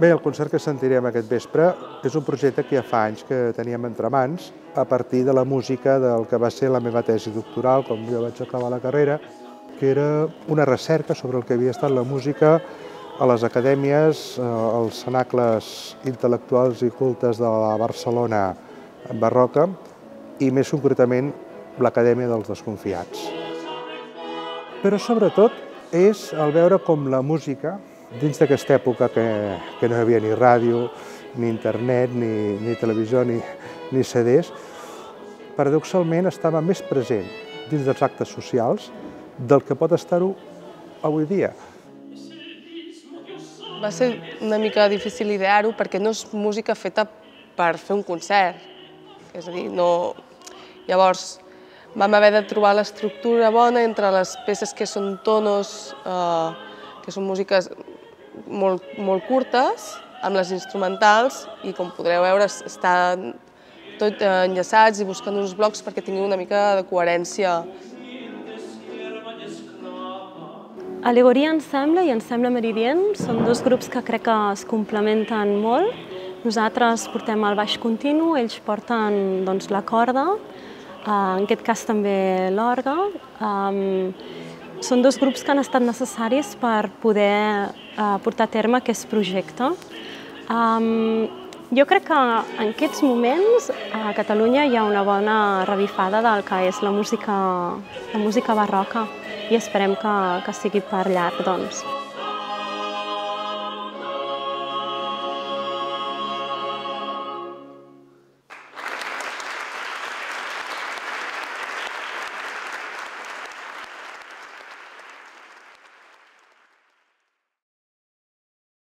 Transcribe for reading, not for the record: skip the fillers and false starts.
Bé, el concert que sentirem aquest vespre és un projecte que ja fa anys que teníem entre mans a partir de la música del que va ser la meva tesi doctoral, com jo vaig acabar la carrera, que era una recerca sobre el que havia estat la música a les acadèmies, als cenacles intel·lectuals i cultes de la Barcelona barroca i més concretament l'Acadèmia dels Desconfiats. Però sobretot és el veure com la música, dins d'aquesta època que no hi havia ni ràdio, ni internet, ni televisió, ni CDs, paradoxalment estava més present dins dels actes socials del que pot estar-ho avui dia. Va ser una mica difícil idear-ho perquè no és música feta per fer un concert. És a dir, no... Llavors, vam haver de trobar l'estructura bona entre les peces que són tonos, que són músiques molt curtes, amb les instrumentals, i com podreu veure estan tot enllaçats i buscant uns blocs perquè tinguin una mica de coherència. Al·legoria Ensemble i Ensemble Meridien són dos grups que crec que es complementen molt. Nosaltres portem el baix continu, ells porten la corda, en aquest cas també l'orgue. Són dos grups que han estat necessaris per poder portar a terme aquest projecte. Jo crec que en aquests moments a Catalunya hi ha una bona revifada del que és la música barroca i esperem que sigui per llarg, doncs.